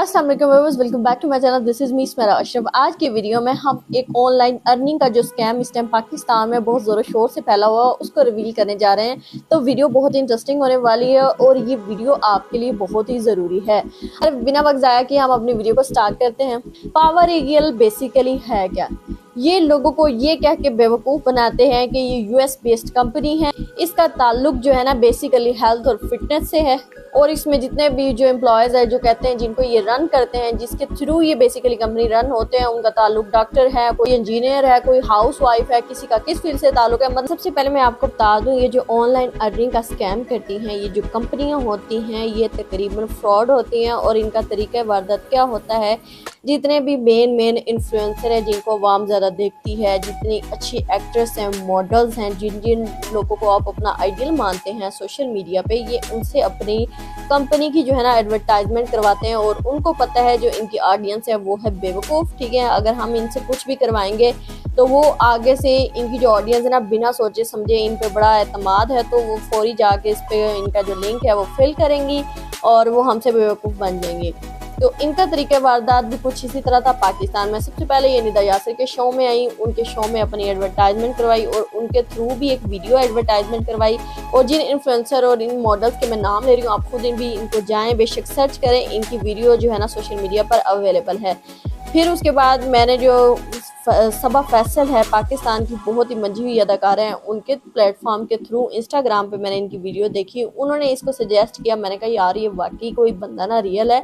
अस्सलाम वालेकुम viewers, welcome back to my channel. This is me Smera Ashraf. आज की वीडियो में हम एक ऑनलाइन अर्निंग का जो स्कैम इस टाइम पाकिस्तान में बहुत ज़ोरों शोर से फैला हुआ है उसको रिवील करने जा रहे हैं। तो वीडियो बहुत इंटरेस्टिंग होने वाली है और ये वीडियो आपके लिए बहुत ही ज़रूरी है। बिना वक्त ज़ाया किए हम अपनी वीडियो को स्टार्ट करते हैं। पावर ईगल बेसिकली है क्या? ये लोगों को ये कह के बेवकूफ़ बनाते हैं कि ये यूएस बेस्ड कंपनी है। इसका ताल्लुक जो है ना बेसिकली हेल्थ और फिटनेस से है और इसमें जितने भी जो एम्प्लॉयज़ है जो कहते हैं जिनको ये रन करते हैं, जिसके थ्रू ये बेसिकली कंपनी रन होते हैं, उनका ताल्लुक डॉक्टर है, कोई इंजीनियर है, कोई हाउस वाइफ है, किसी का किस फील्ड से ताल्लुक है। मतलब सबसे पहले मैं आपको बता दूं, ये जो ऑनलाइन अर्निंग का स्कैम करती हैं ये जो कंपनियां होती हैं ये तकरीबन फ्रॉड होती हैं। और इनका तरीका वारदात क्या होता है, जितने भी मेन इन्फ्लुएंसर है जिनको आवाम ज़्यादा देखती है, जितनी अच्छी एक्ट्रेस हैं, मॉडल्स हैं, जिन जिन लोगों को आप अपना आइडियल मानते हैं सोशल मीडिया पे, ये उनसे अपनी कंपनी की जो है ना एडवर्टाइजमेंट करवाते हैं। और उनको पता है जो इनकी ऑडियंस है वो है बेवकूफ़, ठीक है। अगर हम इनसे कुछ भी करवाएंगे तो वो आगे से इनकी जो ऑडियंस है ना बिना सोचे समझे इन पे बड़ा एतमाद है तो वो फौरी जाके इस पे इनका जो लिंक है वो फिल करेंगी और वो हमसे बेवकूफ़ बन जाएंगी। तो इनका तरीका वारदात भी कुछ इसी तरह था पाकिस्तान में। सबसे पहले ये निदा यासिर के शो में आई, उनके शो में अपनी एडवर्टाइजमेंट करवाई और उनके थ्रू भी एक वीडियो एडवर्टाइजमेंट करवाई। और जिन इन्फ्लुएंसर और इन मॉडल्स के मैं नाम ले रही हूँ, आप खुद इन भी इनको जाएं, बेशक सर्च करें, इनकी वीडियो जो है ना सोशल मीडिया पर अवेलेबल है। फिर उसके बाद मैंने जो सबा फैसल है पाकिस्तान की बहुत ही मंझी हुई अदाकारा हैं, उनके प्लेटफॉर्म के थ्रू इंस्टाग्राम पे मैंने इनकी वीडियो देखी। उन्होंने इसको सजेस्ट किया, मैंने कहा यार ये वाकई कोई बंदा ना रियल है।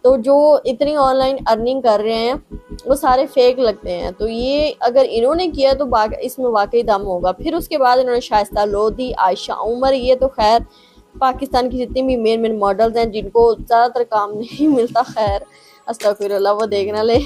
तो जो इतनी ऑनलाइन अर्निंग कर रहे हैं वो सारे फेक लगते हैं, तो ये अगर इन्होंने किया तो इसमें वाकई दम होगा। फिर उसके बाद इन्होंने शाइस्ता लोधी, आयशा उमर, ये तो खैर पाकिस्तान की जितनी भी मेन मॉडल्स हैं जिनको ज़्यादातर काम नहीं मिलता, खैर अस्तगफिरुल्लाह वो देखना ले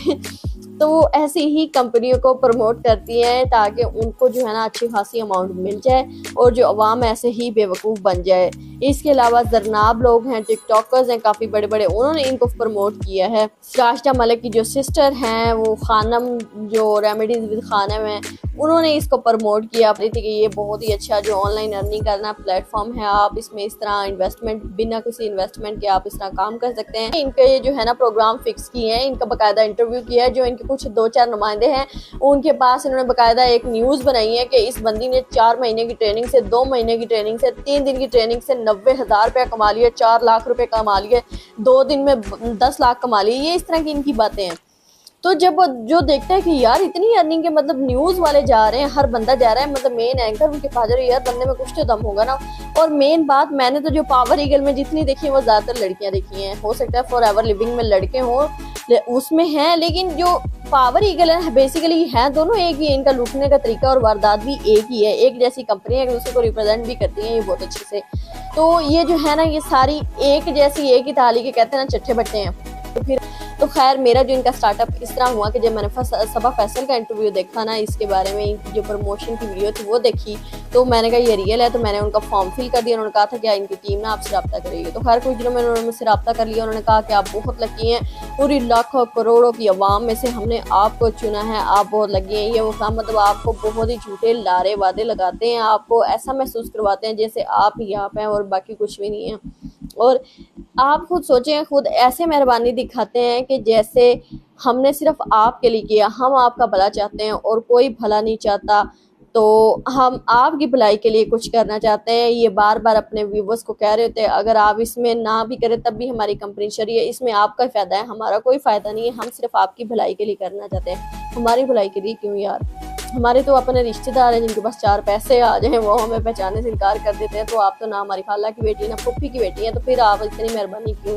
तो वो ऐसी ही कंपनियों को प्रमोट करती हैं ताकि उनको जो है ना अच्छी खासी अमाउंट मिल जाए और जो अवाम ऐसे ही बेवकूफ़ बन जाए। इसके अलावा जरनाब लोग हैं, टिकटॉकर्स हैं काफ़ी बड़े बड़े, उन्होंने इनको प्रमोट किया है। राशिदा मलिक की जो सिस्टर हैं वो खानम, जो रेमेडीज विद खानम है, उन्होंने इसको प्रमोट किया थी कि ये बहुत ही अच्छा जो ऑनलाइन अर्निंग करना प्लेटफॉर्म है, आप इसमें इस तरह इन्वेस्टमेंट बिना किसी इन्वेस्टमेंट के आप इस तरह काम कर सकते हैं। इनके ये जो है ना प्रोग्राम फिक्स किए हैं, इनका बाकायदा इंटरव्यू किया है। जो इनके कुछ 2-4 नुमाइंदे हैं उनके पास इन्होंने बाकायदा एक न्यूज़ बनाई है कि इस बंदी ने 4 महीने की ट्रेनिंग से, 2 महीने की ट्रेनिंग से, 3 दिन की ट्रेनिंग से 90,000 रुपया कमा लिए, 4 लाख रुपए कमा लिए, 2 दिन में 10 लाख कमा लिए। ये इस तरह की इनकी बातें हैं। तो जब जो देखता है कि यार इतनी अर्निंग के, मतलब न्यूज़ वाले जा रहे हैं, हर बंदा जा रहा है, मतलब मेन एंकर उनके पास जा रहे हैं, यार बंदे में कुछ तो दम होगा ना। और मेन बात, मैंने तो जो पावर ईगल में जितनी देखी है वो ज़्यादातर लड़कियां देखी हैं। हो सकता है फॉर एवर लिविंग में लड़के हों उसमें हैं, लेकिन जो पावर ईगल है बेसिकली है दोनों एक ही है। इनका लूटने का तरीका और वारदात भी एक ही है। एक जैसी कंपनी है, दूसरे को रिप्रेजेंट भी करती हैं ये बहुत अच्छे से। तो ये जो है ना ये सारी एक जैसी, एक ही थाली के कहते हैं ना चट्टे बट्टे हैं। तो फिर तो खैर मेरा जो इनका स्टार्टअप इस तरह हुआ कि जब मैंने सबा फैसल का इंटरव्यू देखा ना, इसके बारे में इनकी जो प्रमोशन की वीडियो थी वो देखी, तो मैंने कहा ये रियल है। तो मैंने उनका फॉर्म फिल कर दिया। उन्होंने कहा था कि इनकी टीम ना आपसे रब्ता करेगी। तो खैर कुछ दिनों में उन्होंने मुझसे रब्ता कर लिया। उन्होंने कहा कि आप बहुत लकी हैं, पूरी लाखों करोड़ों की आवाम में से हमने आपको चुना है, आप बहुत लकी हैं। ये वो काम, मतलब आपको बहुत ही झूठे लारे वादे लगाते हैं, आपको ऐसा महसूस करवाते हैं जैसे आप ही आप हैं और बाकी कुछ भी नहीं है। और आप खुद सोचें, खुद ऐसे मेहरबानी दिखाते हैं कि जैसे हमने सिर्फ आपके लिए किया, हम आपका भला चाहते हैं और कोई भला नहीं चाहता, तो हम आपकी भलाई के लिए कुछ करना चाहते हैं। ये बार बार अपने व्यूवर्स को कह रहे होते हैं अगर आप इसमें ना भी करें तब भी हमारी कंपनी शरी है, इसमें आपका फ़ायदा है, हमारा कोई फ़ायदा नहीं है, हम सिर्फ आपकी भलाई के लिए करना चाहते हैं। हमारी भलाई के लिए क्यों यार? हमारे तो अपने रिश्तेदार हैं जिनके पास 4 पैसे आ जाएं वो हमें पहचानने से इनकार कर देते हैं। तो आप तो ना हमारी खाला की बेटी ना पुप्पी की बेटी हैं, तो फिर आप इतनी मेहरबानी क्यों?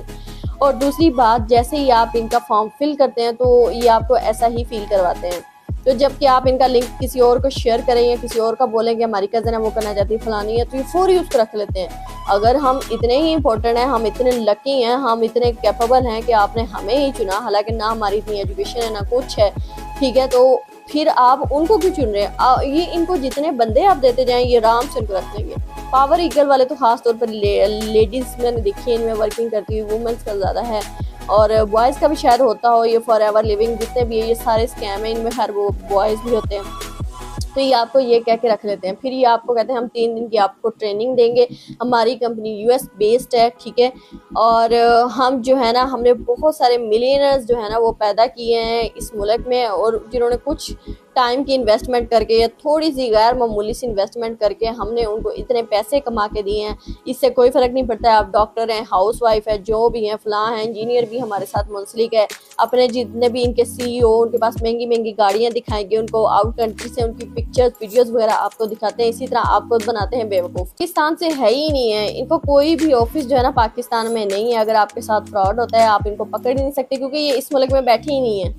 और दूसरी बात, जैसे ही आप इनका फॉर्म फिल करते हैं तो ये आपको ऐसा ही फील करवाते हैं। तो जबकि आप इनका लिंक किसी और को शेयर करें या किसी और का बोलें कि हमारी कज़न है वो करना चाहती है फलानी है, तो ये फौरी उसको रख लेते हैं। अगर हम इतने ही इंपॉर्टेंट हैं, हम इतने लकी हैं, हम इतने कैपेबल हैं कि आपने हमें ही चुना, हालांकि ना हमारी इतनी एजुकेशन है ना कुछ है, ठीक है, तो फिर आप उनको क्यों चुन रहे हैं? ये इनको जितने बंदे आप देते जाएं ये आराम से उनको रख लेंगे। पावर ईगल वाले तो खास तौर पर लेडीज़ मैंने देखी है इनमें वर्किंग करती हुई, वुमेंस का ज़्यादा है और बॉयज़ का भी शायद होता हो। ये फॉर एवर लिविंग जितने भी है ये सारे स्कैम है, इनमें हर वो बॉयज़ भी होते हैं। तो ये आपको ये कह के रख लेते हैं। फिर ये आपको कहते हैं हम 3 दिन की आपको ट्रेनिंग देंगे। हमारी कंपनी यूएस बेस्ड है, ठीक है। और हम जो है ना, हमने बहुत सारे मिलियनर्स जो है ना वो पैदा किए हैं इस मुल्क में, और जिन्होंने कुछ टाइम की इन्वेस्टमेंट करके या थोड़ी सी गैर मामूली सी इन्वेस्टमेंट करके हमने उनको इतने पैसे कमा के दिए हैं। इससे कोई फ़र्क नहीं पड़ता है आप डॉक्टर हैं, हाउसवाइफ है, जो भी हैं, फ़लाँ हैं, इंजीनियर भी हमारे साथ मुंसलिक है। अपने जितने भी इनके सीईओ, उनके पास महंगी महंगी गाड़ियाँ दिखाएंगे, उनको आउट कंट्री से उनकी पिक्चर्स वीडियोज़ वगैरह आपको दिखाते हैं। इसी तरह आपको बनाते हैं बेवकूफ़। पाकिस्तान से है ही नहीं है, इनको कोई भी ऑफिस जो है ना पाकिस्तान में नहीं है। अगर आपके साथ फ्रॉड होता है आप इनको पकड़ ही नहीं सकते, क्योंकि ये इस मुल्क में बैठे ही नहीं है।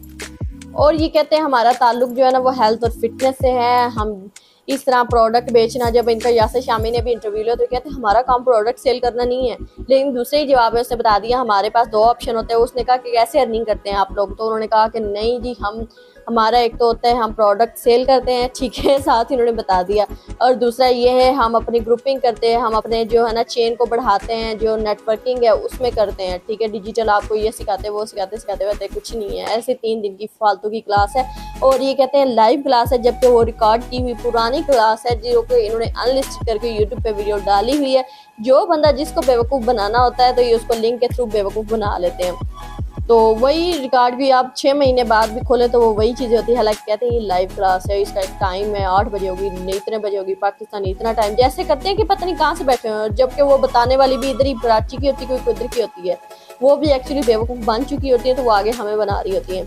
और ये कहते हैं हमारा ताल्लुक जो है ना वो हेल्थ और फिटनेस से है। हम इस तरह प्रोडक्ट बेचना, जब इनका यासर शामी ने भी इंटरव्यू लिया तो कहते हैं हमारा काम प्रोडक्ट सेल करना नहीं है। लेकिन दूसरे ही जवाब है, उसने बता दिया हमारे पास 2 ऑप्शन होते हैं। उसने कहा कि कैसे अर्निंग करते हैं आप लोग, तो उन्होंने कहा कि नहीं जी, हमारा एक तो होता है हम प्रोडक्ट सेल करते हैं, ठीक है, साथ ही उन्होंने बता दिया। और दूसरा ये है हम अपनी ग्रुपिंग करते हैं, हम अपने जो है ना चेन को बढ़ाते हैं, जो नेटवर्किंग है उसमें करते हैं, ठीक है। डिजिटल आपको ये सिखाते वो सिखाते हुए कुछ नहीं है। ऐसे 3 दिन की फालतू की क्लास है, और ये कहते हैं लाइव क्लास है, जबकि वो रिकॉर्ड की हुई पुरानी क्लास है जो कि इन्होंने अनलिस्ट करके यूट्यूब पे वीडियो डाली हुई है। जो बंदा जिसको बेवकूफ़ बनाना होता है तो ये उसको लिंक के थ्रू बेवकूफ़ बना लेते हैं। तो वही रिकॉर्ड भी आप 6 महीने बाद भी खोले तो वो वही चीज़ें होती है। हालांकि कहते हैं ये लाइव क्लास है, इसका एक टाइम है, 8 बजे होगी, इतने बजे होगी, पाकिस्तानी इतना टाइम, जैसे करते हैं कि पता नहीं कहाँ से बैठे हैं। जबकि वो बताने वाली भी इधर ही कराची की होती है, कोई उधर की होती है, वो भी एक्चुअली बेवकूफ़ बन चुकी होती है, तो वो आगे हमें बना रही होती है।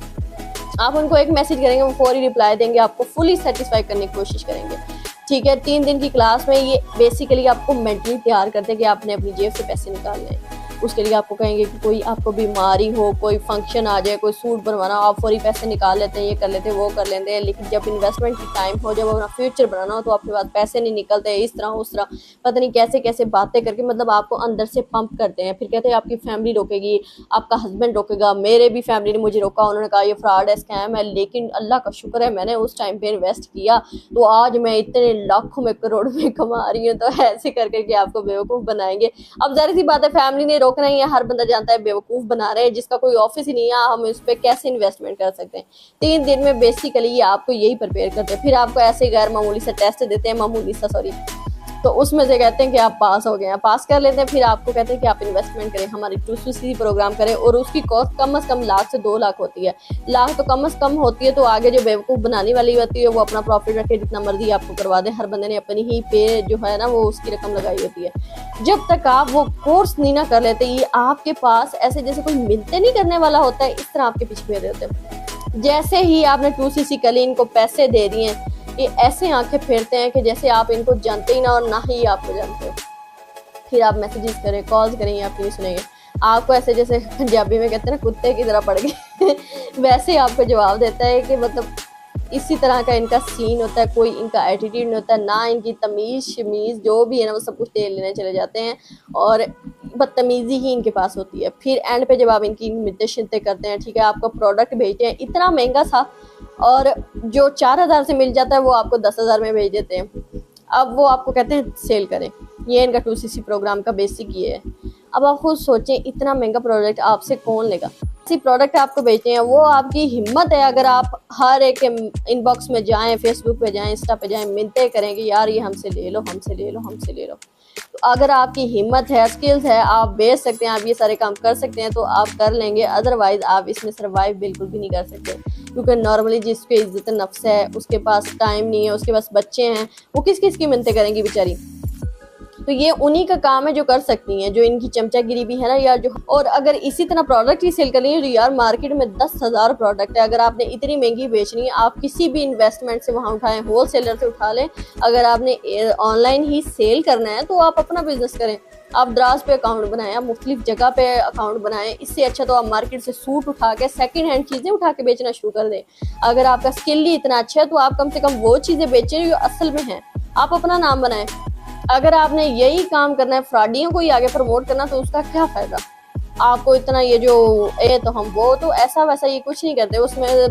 आप उनको एक मैसेज करेंगे, वो फौरी रिप्लाई देंगे, आपको फुली सेटिस्फाई करने की कोशिश करेंगे, ठीक है। 3 दिन की क्लास में ये बेसिकली आपको मेंटली तैयार करते हैं कि आपने अपनी जेब से पैसे निकालने हैं। उसके लिए आपको कहेंगे कि कोई आपको बीमारी हो, कोई फंक्शन आ जाए, कोई सूट बनवाना, आप फौरी पैसे निकाल लेते हैं, ये कर लेते हैं, वो कर लेते हैं। लेकिन जब इन्वेस्टमेंट की टाइम हो, जब अपना फ्यूचर बनाना हो, तो आपके पास पैसे नहीं निकलते। इस तरह उस तरह पता नहीं कैसे कैसे बातें करके मतलब आपको अंदर से पंप करते हैं। फिर कहते हैं आपकी फैमिली रोकेगी, आपका हस्बैंड रोकेगा। मेरे भी फैमिली ने मुझे रोका, उन्होंने कहा ये फ्रॉड है, स्कैम है। लेकिन अल्लाह का शुक्र है मैंने उस टाइम पे इन्वेस्ट किया, तो आज मैं इतने लाखों में करोड़ों में कमा रही हूँ। तो ऐसे कर करके आपको बेवकूफ़ बनाएंगे। अब जाहिर सी बात है फैमिली ने रोकना ही है, हर बंदा जानता है बेवकूफ़ बना रहे हैं, जिसका कोई ऑफिस ही नहीं है, हम इस पर कैसे इन्वेस्टमेंट कर सकते हैं। 3 दिन में बेसिकली ये आपको यही प्रिपेयर करते हैं। फिर आपको ऐसे गैर मामूली सा टेस्ट देते हैं, मामूली सा सॉरी, तो उसमें से कहते हैं कि आप पास हो गए हैं, पास कर लेते हैं। फिर आपको कहते हैं कि आप इन्वेस्टमेंट करें, हमारे 2CC प्रोग्राम करें, और उसकी कॉस्ट कम से कम लाख से 2 लाख होती है। लाख तो कम से कम होती है, तो आगे जो बेवकूफ़ बनाने वाली होती है वो अपना प्रॉफिट रखे, जितना मर्जी आपको करवा दे। हर बंदे ने अपनी ही पे जो है ना वो उसकी रकम लगाई होती है। जब तक आप वो कोर्स नहीं ना कर लेते, ये आपके पास ऐसे जैसे कोई मिलते नहीं करने वाला होता है, इस तरह आपके पीछे फिर रहे होते हैं। जैसे ही आपने 2CC कर ली, इनको पैसे दे दिए, ये ऐसे आंखें फेरते हैं कि जैसे आप इनको जानते ही ना और ना ही आपको जानते हो। फिर आप मैसेजेस करें, कॉल्स करें, आप नहीं सुनेंगे। आपको ऐसे जैसे पंजाबी में कहते हैं ना कुत्ते की तरह पड़ गए वैसे आपको जवाब देता है कि मतलब इसी तरह का इनका सीन होता है। कोई इनका एटीट्यूड नहीं होता, ना इनकी तमीज़ शमीज़ जो भी है ना वो सब कुछ तेल लेने चले जाते हैं, और बदतमीज़ी ही इनके पास होती है। फिर एंड पे जब आप इनकी मिन्नतें शिन्नतें करते हैं, ठीक है, आपको प्रोडक्ट भेजते हैं इतना महंगा सा, और जो 4000 से मिल जाता है वो आपको 10,000 में भेज देते हैं। अब वो आपको कहते हैं सेल करें। ये इनका 2CC प्रोग्राम का बेसिक ये है। अब आप खुद सोचें, इतना महंगा प्रोडक्ट आपसे कौन लेगा। ऐसी प्रोडक्ट आपको बेचते हैं, वो आपकी हिम्मत है। अगर आप हर एक इनबॉक्स में जाएं, फेसबुक पे जाएं, इंस्टा पे जाएं, मिलते करें कि यार ये हमसे ले लो, हमसे ले लो, हमसे ले लो, तो अगर आपकी हिम्मत है, स्किल्स है, आप बेच सकते हैं, आप ये सारे काम कर सकते हैं, तो आप कर लेंगे। अदरवाइज आप इसमें सर्वाइव बिल्कुल भी नहीं कर सकते, क्योंकि नॉर्मली जिसके इज्जत नफ्स है, उसके पास टाइम नहीं है, उसके पास बच्चे हैं, वो किस किस की मिन्नतें करेंगी बेचारी। तो ये उन्हीं का काम है जो कर सकती हैं, जो इनकी चमचागिरी भी है ना यार। जो और अगर इसी तरह प्रोडक्ट ही सेल कर लेंगे, तो यार मार्केट में 10,000 प्रोडक्ट है। अगर आपने इतनी महंगी बेचनी है, आप किसी भी इन्वेस्टमेंट से वहाँ उठाएं, होल सेलर से उठा लें। अगर आपने ऑनलाइन ही सेल करना है तो आप अपना बिजनेस करें, आप द्राज पे अकाउंट बनाएं, आप मुख्तलिफ जगह पे अकाउंट बनाएं। इससे अच्छा तो आप मार्केट से सूट उठा के, सेकंड हैंड चीज़ें उठा के बेचना शुरू कर दें। अगर आपका स्किल ही इतना अच्छा है तो आप कम से कम वो चीज़ें बेचें जो असल में हैं, आप अपना नाम बनाएं। अगर आपने यही काम करना है, फ्रॉडियों को ही आगे प्रमोट करना, तो उसका क्या फ़ायदा आपको। इतना ये जो तो हम वो तो ऐसा वैसा ये कुछ नहीं करते, उसमें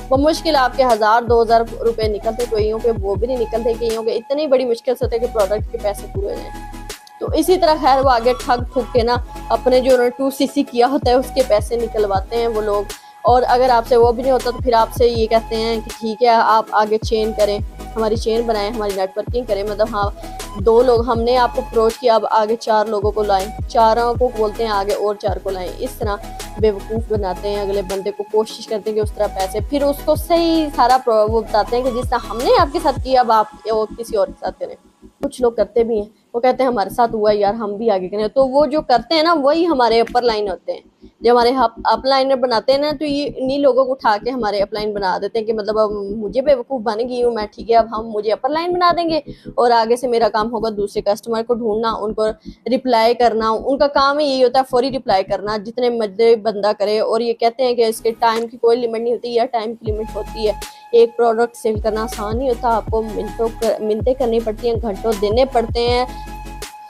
वो मुश्किल आपके 1000-2000 रुपये निकलते, कईयों के वो भी नहीं निकलते, कईयों के इतनी बड़ी मुश्किल से होते कि प्रोडक्ट के पैसे पूरे हो जाए। तो इसी तरह खैर वो आगे ठग ठुक के ना अपने जो उन्होंने 2CC किया होता है उसके पैसे निकलवाते हैं वो लोग। और अगर आपसे वो भी नहीं होता तो फिर आपसे ये कहते हैं कि ठीक है आप आगे चेन करें, हमारी चेन बनाएं, हमारी नेटवर्किंग करें। मतलब हाँ 2 लोग हमने आपको अप्रोच किया, अब आगे 4 लोगों को लाएं, 4 को बोलते हैं आगे और 4 को लाएं। इस तरह बेवकूफ़ बनाते हैं अगले बंदे को, कोशिश करते हैं कि उस तरह पैसे, फिर उसको सही सारा वो बताते हैं कि जिस तरह हमने आपके साथ किया अब आप वो किसी और के साथ करें। कुछ लोग करते भी हैं, वो कहते हैं हमारे साथ हुआ यार हम भी आगे करें। तो वो जो करते हैं ना वही हमारे अपर लाइन होते हैं। जब हमारे अप लाइनर बनाते हैं ना तो ये इन्हीं लोगों को उठा के हमारे अप लाइन बना देते हैं कि मतलब अब मुझे बेवकूफ़ बन गई हूँ मैं, ठीक है अब हम मुझे अपर लाइन बना देंगे और आगे से मेरा काम होगा दूसरे कस्टमर को ढूंढना, उनको रिप्लाई करना। उनका काम ही यही होता है, फौरी रिप्लाई करना, जितने मर्जी बंदा करे। और ये कहते हैं कि इसके टाइम की कोई लिमिट नहीं होती, या टाइम की लिमिट होती है। एक प्रोडक्ट सेल करना आसान नहीं होता, आपको मिनटें करनी पड़ती हैं, घंटों देने पड़ते हैं।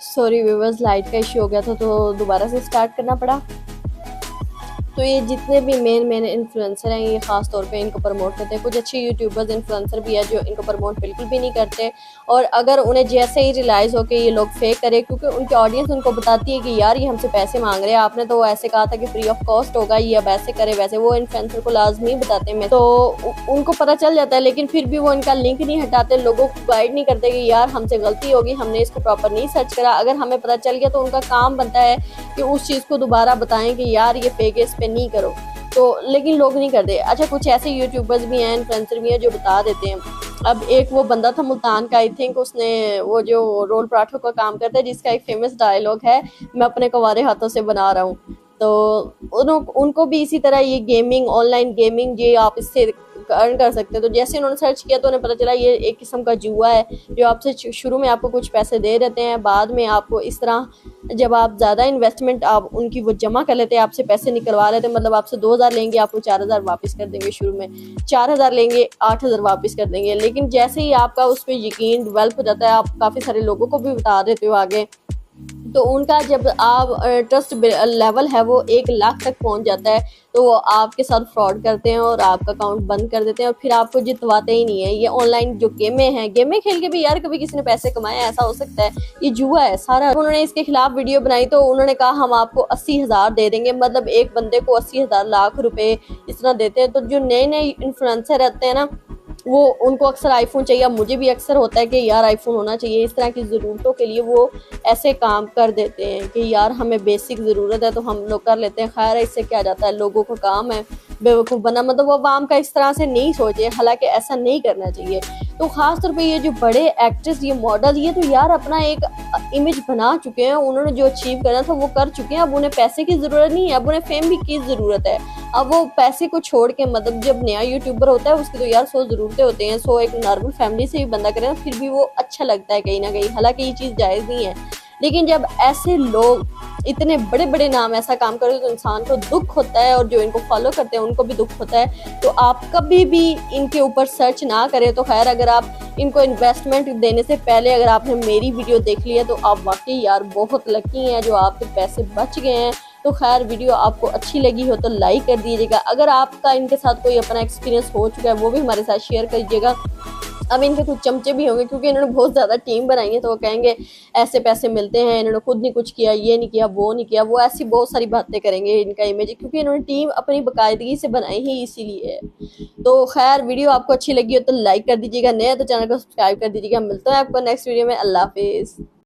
सॉरी व्यूअर्स, लाइट का इश्यू हो गया था तो दोबारा से स्टार्ट करना पड़ा। तो ये जितने भी मेन इन्फ्लुएंसर हैं ये ख़ास तौर पे इनको प्रमोट करते हैं। कुछ अच्छे यूट्यूबर्स इन्फ्लुएंसर भी है जो इनको प्रमोट बिल्कुल भी नहीं करते। और अगर उन्हें जैसे ही रियलाइज़ हो कि ये लोग फेक करे, क्योंकि उनकी ऑडियंस उनको बताती है कि यार ये हमसे पैसे मांग रहे हैं, आपने तो ऐसे कहा था कि फ्री ऑफ कॉस्ट होगा, ये अब ऐसे करे वैसे, वो इन्फ्लुएंसर को लाजमी बताते हैं। तो उनको पता चल जाता है, लेकिन फिर भी वो इनका लिंक नहीं हटाते, लोगों को गाइड नहीं करते कि यार हमसे गलती होगी, हमने इसको प्रॉपर नहीं सर्च करा। अगर हमें पता चल गया तो उनका काम बनता है कि उस चीज़ को दोबारा बताएं कि यार ये फेक है, इस पे नहीं करो। तो लेकिन लोग नहीं करते। अच्छा कुछ ऐसे यूट्यूबर्स भी हैं, इन्फ्लुएंसर भी हैं जो बता देते हैं। अब एक वो बंदा था मुल्तान का, आई थिंक उसने वो जो रोल पराठों का काम करता है, जिसका एक फेमस डायलॉग है मैं अपने कुंवारे हाथों से बना रहा हूँ। तो उनको भी इसी तरह ये गेमिंग, ऑनलाइन गेमिंग, ये आप इससे अर्न कर सकते हैं। तो जैसे उन्होंने सर्च किया तो उन्हें पता चला ये एक किस्म का जुआ है, जो आपसे शुरू में आपको कुछ पैसे दे देते हैं, बाद में आपको इस तरह जब आप ज़्यादा इन्वेस्टमेंट आप उनकी वो जमा कर लेते हैं, आपसे पैसे निकलवा लेते हैं। मतलब आपसे 2000 लेंगे, आपको 4000 वापस कर देंगे, शुरू में 4000 लेंगे 8000 वापस कर देंगे। लेकिन जैसे ही आपका उस पर यकीन डेवलप हो जाता है, आप काफ़ी सारे लोगों को भी बता देते हो आगे, तो उनका जब आप ट्रस्ट लेवल है वो 1 लाख तक पहुंच जाता है, तो वो आपके साथ फ्रॉड करते हैं और आपका अकाउंट बंद कर देते हैं और फिर आपको जितवाते ही नहीं है। ये ऑनलाइन जो गेमें हैं, गेमें खेल के भी यार कभी किसी ने पैसे कमाए, ऐसा हो सकता है? ये जुआ है सारा। उन्होंने इसके खिलाफ वीडियो बनाई तो उन्होंने कहा हम आपको 80,000 दे देंगे, मतलब एक बंदे को 80,000 लाख रुपए इस तरह देते हैं। तो जो नए इन्फ्लुएंसर रहते हैं ना, वो उनको अक्सर आईफोन चाहिए। मुझे भी अक्सर होता है कि यार आईफोन होना चाहिए, इस तरह की ज़रूरतों के लिए वो ऐसे काम कर देते हैं कि यार हमें बेसिक ज़रूरत है तो हम लोग कर लेते हैं। खैर इससे क्या जाता है, लोगों का काम है बेवकूफ़ बना, मतलब वो आवाम का इस तरह से नहीं सोचे, हालांकि ऐसा नहीं करना चाहिए। तो ख़ास तौर पे ये जो बड़े एक्ट्रेस, ये मॉडल, ये तो यार अपना एक इमेज बना चुके हैं, उन्होंने जो अचीव करना था वो कर चुके हैं। अब उन्हें पैसे की ज़रूरत नहीं है, अब उन्हें फेम भी की ज़रूरत है। अब वो पैसे को छोड़ के, मतलब जब नया यूट्यूबर होता है उसकी तो यार 100 ज़रूरतें होते हैं, 100 एक नॉर्मल फैमिली से भी बंदा करे ना फिर भी वो अच्छा लगता है कहीं ना कहीं, हालांकि ये चीज़ जायज़ नहीं है। लेकिन जब ऐसे लोग इतने बड़े बड़े नाम ऐसा काम करते तो इंसान को दुख होता है, और जो इनको फॉलो करते हैं उनको भी दुख होता है। तो आप कभी भी इनके ऊपर सर्च ना करें। तो खैर अगर आप इनको इन्वेस्टमेंट देने से पहले अगर आपने मेरी वीडियो देख ली है तो आप वाकई यार बहुत लकी हैं जो आपके पैसे बच गए हैं। तो खैर वीडियो आपको अच्छी लगी हो तो लाइक कर दीजिएगा। अगर आपका इनके साथ कोई अपना एक्सपीरियंस हो चुका है वो भी हमारे साथ शेयर करिएगा। अब इनके कुछ चमचे भी होंगे क्योंकि इन्होंने बहुत ज़्यादा टीम बनाई है, तो वो कहेंगे ऐसे पैसे मिलते हैं, इन्होंने खुद नहीं कुछ किया, ये नहीं किया, वो नहीं किया, वो ऐसी बहुत सारी बातें करेंगे। इनका इमेज क्योंकि इन्होंने टीम अपनी बाकायदगी से बनाई ही इसीलिए है। तो खैर वीडियो आपको अच्छी लगी हो तो लाइक कर दीजिएगा, नया तो चैनल को सब्सक्राइब कर दीजिएगा। मिलता है आपको नेक्स्ट वीडियो में। अल्लाह हाफिज़।